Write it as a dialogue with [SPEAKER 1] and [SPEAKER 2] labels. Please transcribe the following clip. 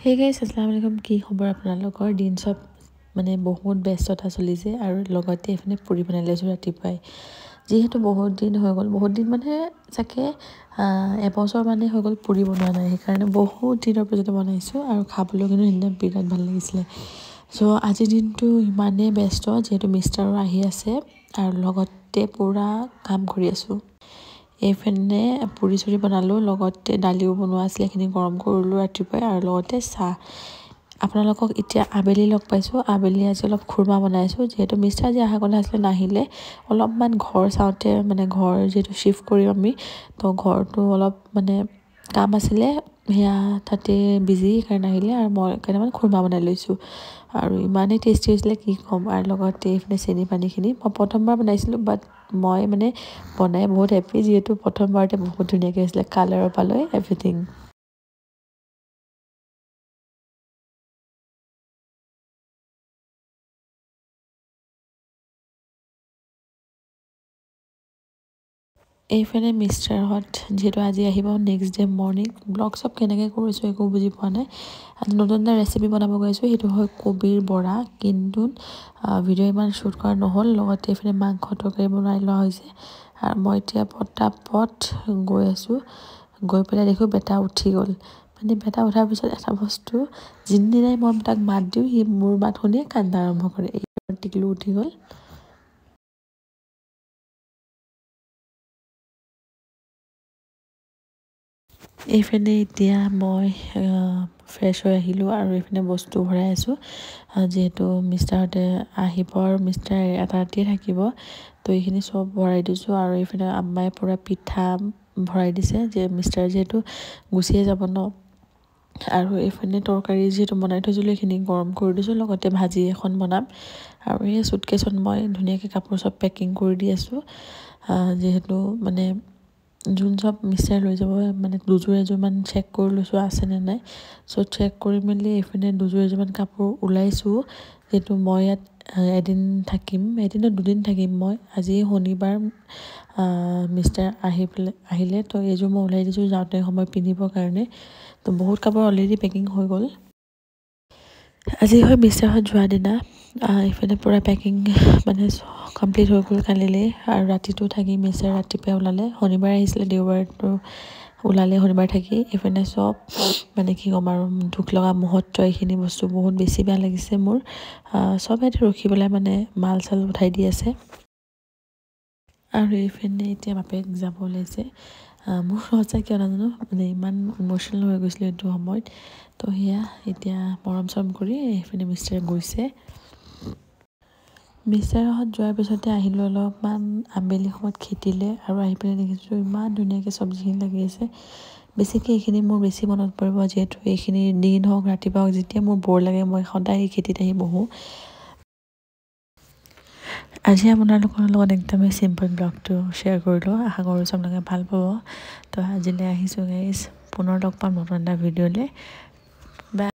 [SPEAKER 1] হে গাইছ আসসালামু আলাইকুম কি খবৰ আপোনালোকৰ দিন সব মানে বহুত ব্যস্ততা চলিছে আৰু লগতে এফালে পুৰি বনাই লৈছো ৰাতিপুৱাই যেহেতু বহুত দিন হৈ গ'ল বহুত দিন মানে চাগে এবছৰ মানে হৈ গ'ল পুৰি বনোৱা নাই সেইকাৰণে বহুত দিনৰ পিছত বনাইছো আৰু খাবলৈ কিন্তু সেইদিনা বিৰাট ভাল লাগিছিলে সো আজি দিনটো ইমানেই ব্যস্ত যেহেতু মিষ্টাৰো আহি আছে আৰু লগতে পুৰা কাম কৰি আছো এইফালে পুৰি চুৰি বনালো লগতে দালিও বনোৱা আছিল সেইখিনি গৰম কৰিলো ৰাতিপুৱাই আৰু লগতে চাহ আপোনালোকক এতিয়া আবেলি লগ পাইছো আবেলি আজি অলপ খুৰমা বনাইছো যেহেতু মিষ্টাৰ আজি আহা কথা আছিলে নাহিলে অলপমান ঘৰ চাওঁতে মানে ঘৰ যেহেতু শিফ্ট কৰিম আমি তো ঘৰটো অলপ মানে কাম আছিলে সেয়া তাতে বিজি কাৰণে আহিলে আৰু মই কেইটামান খুৰমা বনাই লৈছো আৰু ইমানেই টেষ্টি হৈছিলে কি ক'ম আৰু লগতে এইফালে চেনি পানীখিনি মই প্ৰথমবাৰ বনাইছিলোঁ বাট মই মানে বনাই বহুত হেপী যেহেতু প্ৰথমবাৰতে বহুত ধুনীয়াকৈ হৈছিলে কালাৰৰ পালৈ এভৰিথিং এইফালে মিষ্টাৰহঁত যিহেতু আজি আহিব নেক্সট ডে মৰ্ণিং ব্লগ চব কেনেকৈ কৰিছোঁ একো বুজি পোৱা নাই আজি নতুন এটা ৰেচিপি বনাব গৈছোঁ সেইটো হয় কবিৰ বৰা কিন্তু ভিডিঅ' ইমান শ্বুট কৰা নহ'ল লগতে এইফালে মাংস তৰকাৰী বনাই লোৱা হৈছে আৰু মই এতিয়া পটাপট গৈ আছোঁ গৈ পেলাই দেখোঁ বেটা উঠি গ'ল মানে বেটা উঠাৰ পিছত এটা বস্তু যিদিনাই মই তাক মাত দিওঁ সি মোৰ মাত শুনিয়ে কান্দা আৰম্ভ কৰে এইবাৰ টিকলু উঠি গ'ল এইফালে এতিয়া মই ফ্ৰেছ হৈ আহিলোঁ আৰু এইফালে বস্তু ভৰাই আছোঁ যিহেতু মিষ্টাৰহঁতে আহিব আৰু মিষ্টাৰ এটা ৰাতিয়ে থাকিব তো এইখিনি চব ভৰাই দিছোঁ আৰু এইফালে আম্মাই পূৰা পিঠা ভৰাই দিছে যে মিষ্টাৰ যিহেতু গুচিয়ে যাব ন আৰু এইফালে তৰকাৰী যিহেতু বনাই থৈছিলোঁ এইখিনি গৰম কৰি দিছোঁ লগতে ভাজি এখন বনাম আৰু এই চুটকেছত মই ধুনীয়াকৈ কাপোৰ চব পেকিং কৰি দি আছোঁ যিহেতু মানে যোন চব মিষ্টাৰ লৈ যাব মানে দুযোৰ এযোৰমান চেক কৰি লৈছোঁ আছেনে নাই চ' চেক কৰি মেলি এইপিনে দুযোৰ এযোৰমান কাপোৰ ওলাইছোঁ যিহেতু মই ইয়াত এদিন থাকিম এদিনত দুদিন থাকিম মই আজি শনিবাৰ মিষ্টাৰ আহিলে তো এইযোৰ মই ওলাই দিছোঁ যাওঁতে সময় পিন্ধিবৰ কাৰণে তো বহুত কাপোৰ অলৰেডি পেকিং হৈ গ'ল আজি হয় মিষ্টাৰহঁত যোৱা দিনা এইফালে পূৰা পেকিং মানে কমপ্লিট হৈ গ'ল কালিলৈ আৰু ৰাতিটো থাকি মিষ্টাৰ ৰাতিপুৱাই ওলালে শনিবাৰে আহিছিলে দেওবাৰটো ওলালে শনিবাৰ থাকি এইপিনে চব মানে কি ক'ম আৰু দুখ লগা মুহূৰ্ত এইখিনি বস্তু বহুত বেছি বেয়া লাগিছে মোৰ চব ইয়াতে ৰখি পেলাই মানে মাল চাল উঠাই দি আছে আৰু এইপিনে এতিয়া বাপেক যাব ওলাইছে মোৰ সঁচা কিয় নাজানো মানে ইমান ইম'চনেল হৈ গৈছিলোঁ এইটো সময়ত তো সেয়া এতিয়া মৰম চৰম কৰি এইপিনে মিষ্টাৰে গৈছে মিষ্টাৰহঁত যোৱাৰ পিছতে আহিলোঁ অলপমান আবেলি সময়ত খেতিলে আৰু আহি পেলাই দেখিছোঁ ইমান ধুনীয়াকৈ চব্জিখিনি লাগি আছে বেছিকৈ এইখিনি মোৰ বেছি মনত পৰিব যিহেতু এইখিনি দিন হওক ৰাতিপুৱা হওক যেতিয়া মোৰ বৰ লাগে মই সদায় এই খেতিত আহি বহোঁ আজি আপোনালোকৰ লগত একদমেই চিম্পল ব্লগটো শ্বেয়াৰ কৰিলোঁ আশা কৰোঁ আপোনালোকে ভাল পাব তো আজিলৈ আহিছোঁ গাইজ পুনৰ লগ পাম নতুন এটা ভিডিঅ'লৈ